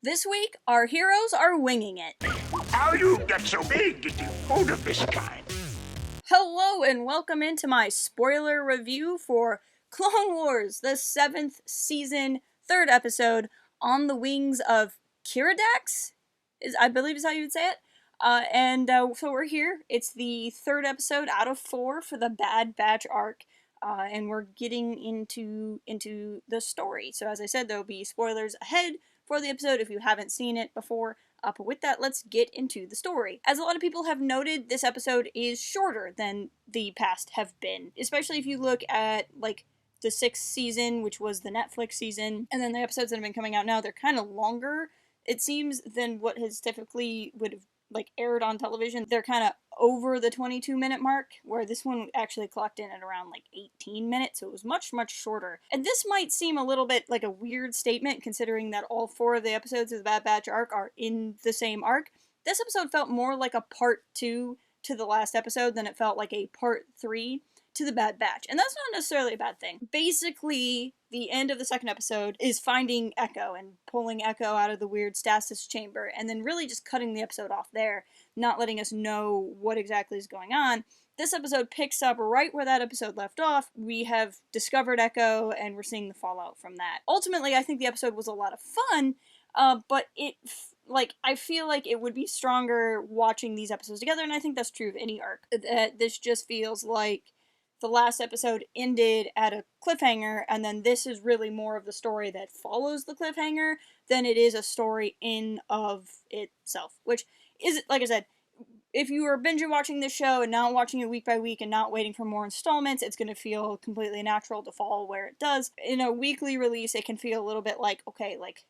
This week, our heroes are winging it. How you get so big getting food of this kind? Hello and welcome into my spoiler review for Clone Wars, the 7th season, 3rd episode, On the Wings of Keeradaks, I believe is how you would say it. So we're here. It's the 3rd episode out of 4 for the Bad Batch arc, and we're getting into the story. So as I said, there'll be spoilers ahead for the episode if you haven't seen it before. But with that, let's get into the story. As a lot of people have noted, this episode is shorter than the past have been, especially if you look at, like, the 6th season, which was the Netflix season, and then the episodes that have been coming out now, they're kind of longer, it seems, than what has typically would have, like, aired on television. They're kind of over the 22-minute mark, where this one actually clocked in at around, like, 18 minutes, so it was much, much shorter. And this might seem a little bit like a weird statement, considering that all 4 of the episodes of the Bad Batch arc are in the same arc. This episode felt more like a part 2 to the last episode than it felt like a part 3 to the Bad Batch, and that's not necessarily a bad thing. Basically, the end of the 2nd episode is finding Echo and pulling Echo out of the weird stasis chamber, and then really just cutting the episode off there, not letting us know what exactly is going on. This episode picks up right where that episode left off. We have discovered Echo, and we're seeing the fallout from that. Ultimately, I think the episode was a lot of fun, but I feel like it would be stronger watching these episodes together, and I think that's true of any arc. This just feels like the last episode ended at a cliffhanger, and then this is really more of the story that follows the cliffhanger than it is a story in of itself. Which is, like I said, if you are binge watching this show and not watching it week by week and not waiting for more installments, it's going to feel completely natural to fall where it does. In a weekly release, it can feel a little bit like, okay, like,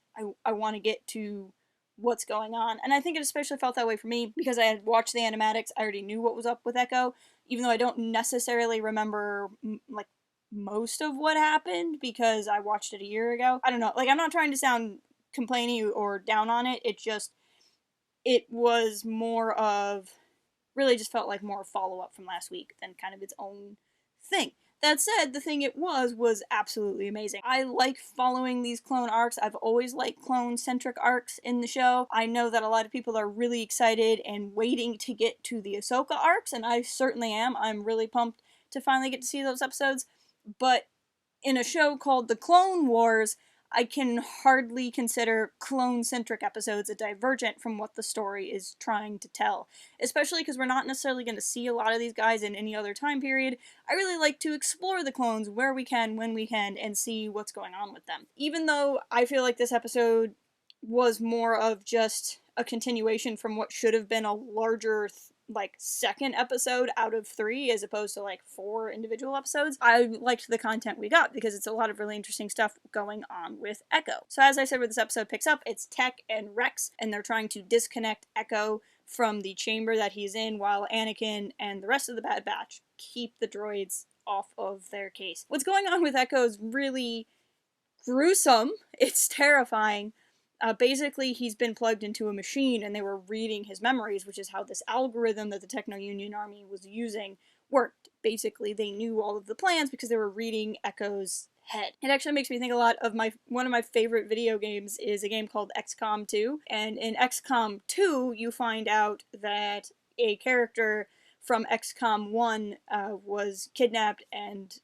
I want to get to what's going on. And I think it especially felt that way for me because I had watched the animatics. I already knew what was up with Echo, even though I don't necessarily remember, like, most of what happened because I watched it a year ago. I don't know. Like, I'm not trying to sound complaining or down on it. It was more of, really just felt like more follow-up from last week than kind of its own thing. That said, the thing it was absolutely amazing. I like following these clone arcs. I've always liked clone-centric arcs in the show. I know that a lot of people are really excited and waiting to get to the Ahsoka arcs, and I certainly am. I'm really pumped to finally get to see those episodes. But in a show called The Clone Wars, I can hardly consider clone-centric episodes a divergent from what the story is trying to tell. Especially because we're not necessarily going to see a lot of these guys in any other time period. I really like to explore the clones where we can, when we can, and see what's going on with them. Even though I feel like this episode was more of just a continuation from what should have been a larger second episode out of 3 as opposed to 4 individual episodes, I liked the content we got because it's a lot of really interesting stuff going on with Echo. So as I said, where this episode picks up, it's Tech and Rex, and they're trying to disconnect Echo from the chamber that he's in while Anakin and the rest of the Bad Batch keep the droids off of their case. What's going on with Echo is really gruesome. It's terrifying. Basically, he's been plugged into a machine and they were reading his memories, which is how this algorithm that the Techno-Union Army was using worked. Basically, they knew all of the plans because they were reading Echo's head. It actually makes me think a lot of one of my favorite video games is a game called XCOM 2, and in XCOM 2, you find out that a character from XCOM 1 was kidnapped and,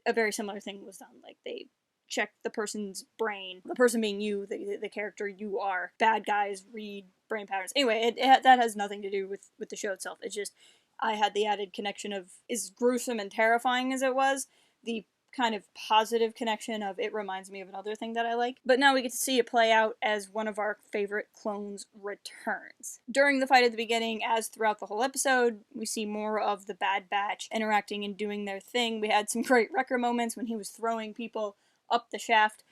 a very similar thing was done. They check the person's brain, the person being you, the character you are. Bad guys read brain patterns. Anyway, that has nothing to do with the show itself. It's just, I had the added connection of, as gruesome and terrifying as it was, the kind of positive connection of it reminds me of another thing that I like. But now we get to see it play out as one of our favorite clones returns. During the fight at the beginning, as throughout the whole episode, we see more of the Bad Batch interacting and doing their thing. We had some great Wrecker moments when he was throwing people up the shaft.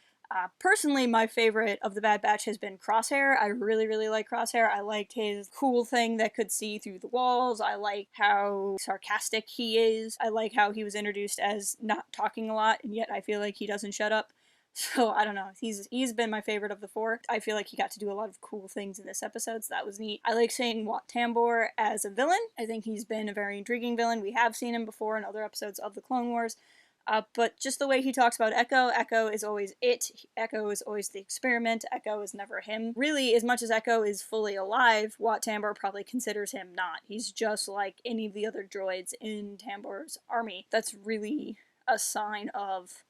Personally, my favorite of the Bad Batch has been Crosshair. I really, really like Crosshair. I liked his cool thing that could see through the walls. I like how sarcastic he is. I like how he was introduced as not talking a lot, and yet I feel like he doesn't shut up. So, I don't know. He's been my favorite of the 4. I feel like he got to do a lot of cool things in this episode, so that was neat. I like seeing Wat Tambor as a villain. I think he's been a very intriguing villain. We have seen him before in other episodes of the Clone Wars. But just the way he talks about Echo, Echo is always it, Echo is always the experiment, Echo is never him. Really, as much as Echo is fully alive, Wat Tambor probably considers him not. He's just like any of the other droids in Tambor's army. That's really a sign of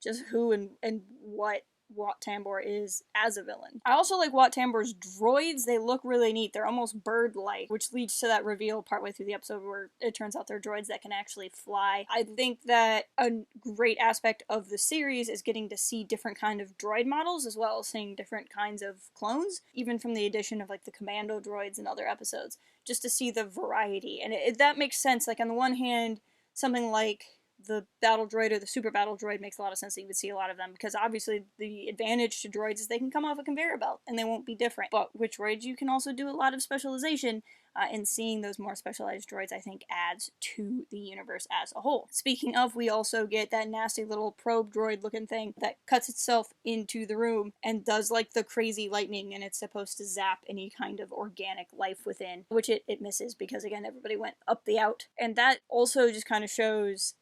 just who and what Wat Tambor is as a villain. I also like Wat Tambor's droids. They look really neat. They're almost bird-like, which leads to that reveal partway through the episode where it turns out they're droids that can actually fly. I think that a great aspect of the series is getting to see different kind of droid models as well as seeing different kinds of clones, even from the addition of like the commando droids in other episodes, just to see the variety. And that makes sense. Like on the one hand, something like the battle droid or the super battle droid makes a lot of sense that you would see a lot of them, because obviously the advantage to droids is they can come off a conveyor belt and they won't be different. But with droids, you can also do a lot of specialization, and seeing those more specialized droids, I think, adds to the universe as a whole. Speaking of, we also get that nasty little probe droid looking thing that cuts itself into the room and does like the crazy lightning, and it's supposed to zap any kind of organic life within, which it misses because, again, everybody went up the out. And that also just kind of shows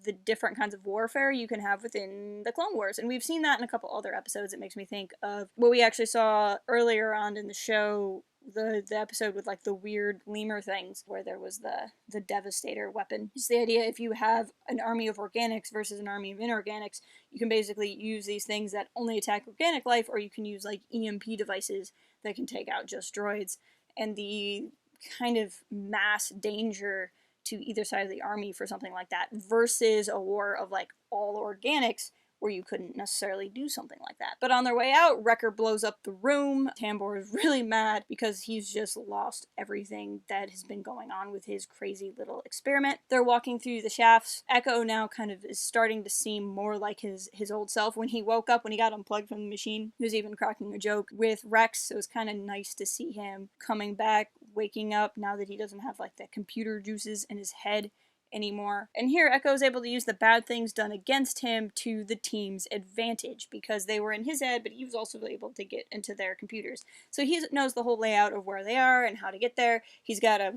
the different kinds of warfare you can have within the Clone Wars. And we've seen that in a couple other episodes. It makes me think of what we actually saw earlier on in the show, the episode with like the weird lemur things, where there was the Devastator weapon. It's the idea, if you have an army of organics versus an army of inorganics, you can basically use these things that only attack organic life, or you can use like EMP devices that can take out just droids. And the kind of mass danger to either side of the army for something like that versus a war of like all organics where you couldn't necessarily do something like that. But on their way out, Wrecker blows up the room. Tambor is really mad because he's just lost everything that has been going on with his crazy little experiment. They're walking through the shafts. Echo now kind of is starting to seem more like his old self. When he woke up, when he got unplugged from the machine, he was even cracking a joke with Rex, so it was kind of nice to see him coming back, waking up now that he doesn't have like the computer juices in his head anymore. And here Echo is able to use the bad things done against him to the team's advantage, because they were in his head, but he was also able to get into their computers. So he knows the whole layout of where they are and how to get there. He's got a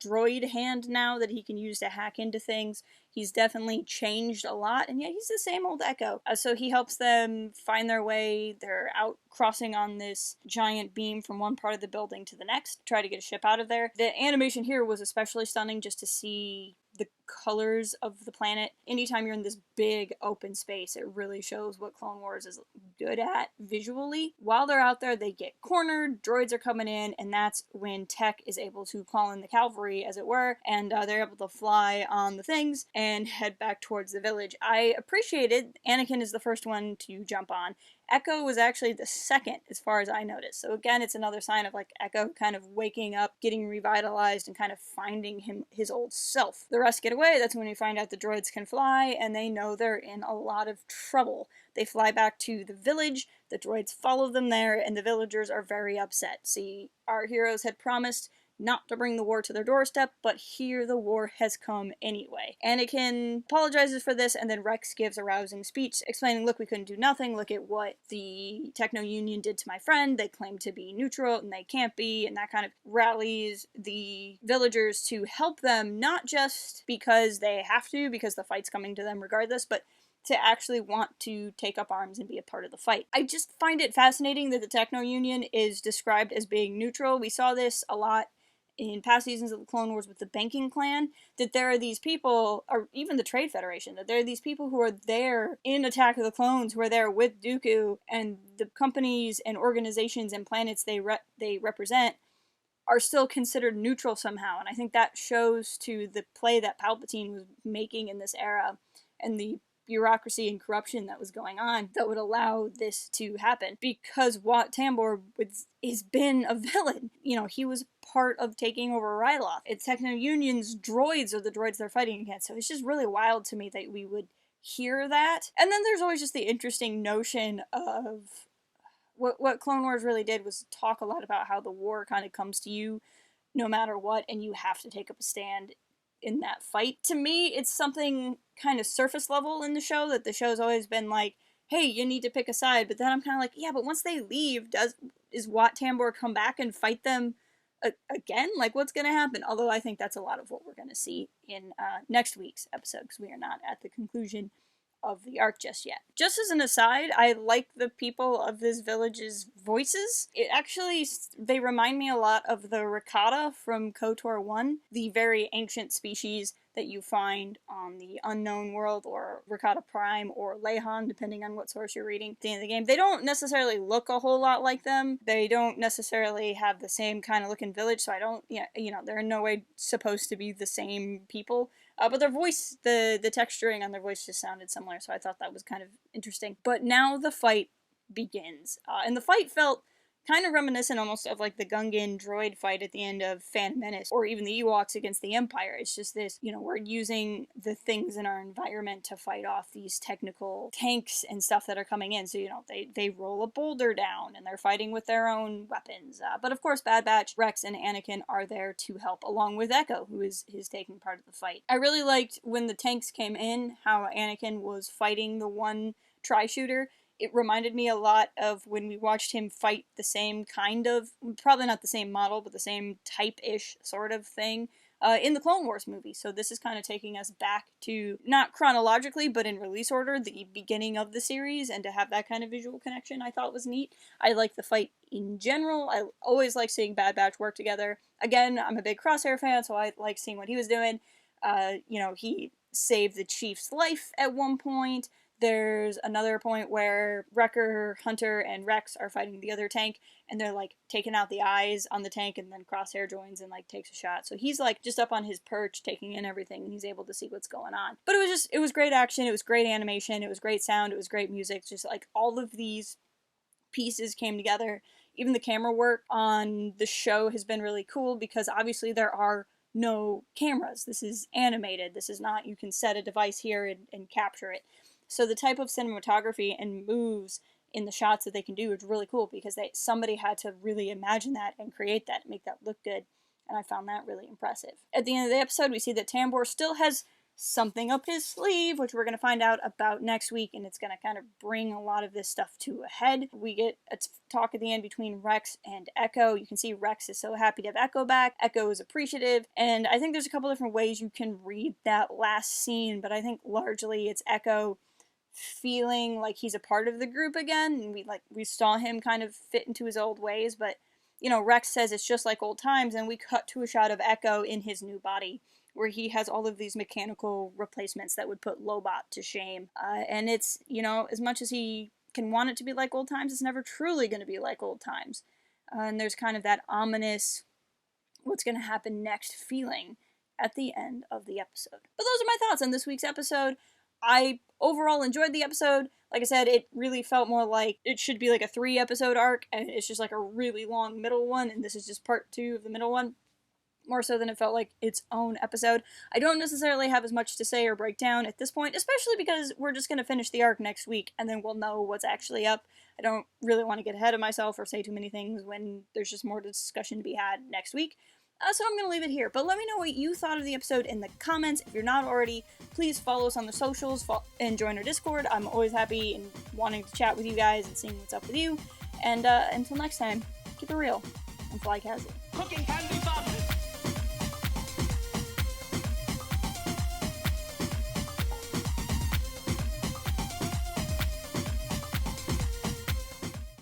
droid hand now that he can use to hack into things. He's definitely changed a lot, and yet he's the same old Echo. So he helps them find their way. They're out crossing on this giant beam from one part of the building to the next, try to get a ship out of there. The animation here was especially stunning, just to see the colors of the planet. Anytime you're in this big open space, it really shows what Clone Wars is good at visually. While they're out there, they get cornered, droids are coming in, and that's when Tech is able to call in the cavalry, as it were, and they're able to fly on the things and head back towards the village. I appreciated Anakin is the first one to jump on. Echo was actually the second, as far as I noticed. So again, it's another sign of like Echo kind of waking up, getting revitalized, and kind of finding his old self. The rest get away. That's when we find out the droids can fly, and they know they're in a lot of trouble. They fly back to the village, the droids follow them there, and the villagers are very upset. See, our heroes had promised not to bring the war to their doorstep, but here the war has come anyway. Anakin apologizes for this, and then Rex gives a rousing speech explaining, look, we couldn't do nothing, look at what the Techno Union did to my friend, they claim to be neutral, and they can't be, and that kind of rallies the villagers to help them, not just because they have to, because the fight's coming to them regardless, but to actually want to take up arms and be a part of the fight. I just find it fascinating that the Techno Union is described as being neutral. We saw this a lot in past seasons of the Clone Wars with the banking clan, that there are these people, or even the Trade Federation, that there are these people who are there in Attack of the Clones, who are there with Dooku, and the companies and organizations and planets they represent are still considered neutral somehow. And I think that shows to the play that Palpatine was making in this era, and the bureaucracy and corruption that was going on that would allow this to happen, because Wat Tambor has been a villain. You know, he was part of taking over Ryloth. It's Techno Union's droids are the droids they're fighting against, so it's just really wild to me that we would hear that. And then there's always just the interesting notion of what Clone Wars really did was talk a lot about how the war kind of comes to you no matter what, and you have to take up a stand in that fight. To me, it's something kind of surface level in the show, that the show's always been like, hey, you need to pick a side, but then I'm kind of like, yeah, but once they leave, is Wat Tambor come back and fight them again? Like, what's going to happen? Although I think that's a lot of what we're going to see in next week's episode, because we are not at the conclusion of the arc just yet. Just as an aside, I like the people of this village's voices. They remind me a lot of the Ricotta from KOTOR 1, the very ancient species that you find on the Unknown World or Ricotta Prime or Leyhan, depending on what source you're reading at the end of the game. They don't necessarily look a whole lot like them. They don't necessarily have the same kind of looking village, so they're in no way supposed to be the same people. But their voice, the texturing on their voice just sounded similar, so I thought that was kind of interesting. But now the fight begins. And the fight felt kind of reminiscent almost of like the Gungan droid fight at the end of Phantom Menace, or even the Ewoks against the Empire. It's just this, we're using the things in our environment to fight off these technical tanks and stuff that are coming in. So, they roll a boulder down and they're fighting with their own weapons. But of course, Bad Batch, Rex, and Anakin are there to help, along with Echo, who is taking part of the fight. I really liked when the tanks came in, how Anakin was fighting the one tri-shooter. It reminded me a lot of when we watched him fight the same kind of, probably not the same model, but the same type-ish sort of thing in the Clone Wars movie. So this is kind of taking us back to, not chronologically, but in release order, the beginning of the series, and to have that kind of visual connection I thought was neat. I like the fight in general. I always like seeing Bad Batch work together. Again, I'm a big Crosshair fan, so I like seeing what he was doing. He saved the Chief's life at one point. There's another point where Wrecker, Hunter, and Rex are fighting the other tank, and they're, taking out the eyes on the tank, and then Crosshair joins and, takes a shot. So he's, just up on his perch, taking in everything, and he's able to see what's going on. But it was great action, it was great animation, it was great sound, it was great music, just, all of these pieces came together. Even the camera work on the show has been really cool, because obviously there are no cameras. This is animated. This is not, you can set a device here and capture it. So the type of cinematography and moves in the shots that they can do is really cool, because somebody had to really imagine that and create that and make that look good, and I found that really impressive. At the end of the episode, we see that Tambor still has something up his sleeve, which we're going to find out about next week, and it's going to kind of bring a lot of this stuff to a head. We get a talk at the end between Rex and Echo. You can see Rex is so happy to have Echo back. Echo is appreciative, and I think there's a couple different ways you can read that last scene, but I think largely it's Echo feeling like he's a part of the group again, and we saw him kind of fit into his old ways, but Rex says it's just like old times, and we cut to a shot of Echo in his new body, where he has all of these mechanical replacements that would put Lobot to shame, and it's, as much as he can want it to be like old times, it's never truly going to be like old times, and there's kind of that ominous what's going to happen next feeling at the end of the episode. But those are my thoughts on this week's episode. I overall enjoyed the episode. Like I said, it really felt more like it should be like a 3-episode arc, and it's just like a really long middle one, and this is just part 2 of the middle one, more so than it felt like its own episode. I don't necessarily have as much to say or break down at this point, especially because we're just going to finish the arc next week, and then we'll know what's actually up. I don't really want to get ahead of myself or say too many things when there's just more discussion to be had next week. So I'm going to leave it here, but let me know what you thought of the episode in the comments. If you're not already, please follow us on the socials and join our Discord. I'm always happy and wanting to chat with you guys and seeing what's up with you. And until next time, keep it real and fly casual. Cooking can be fun.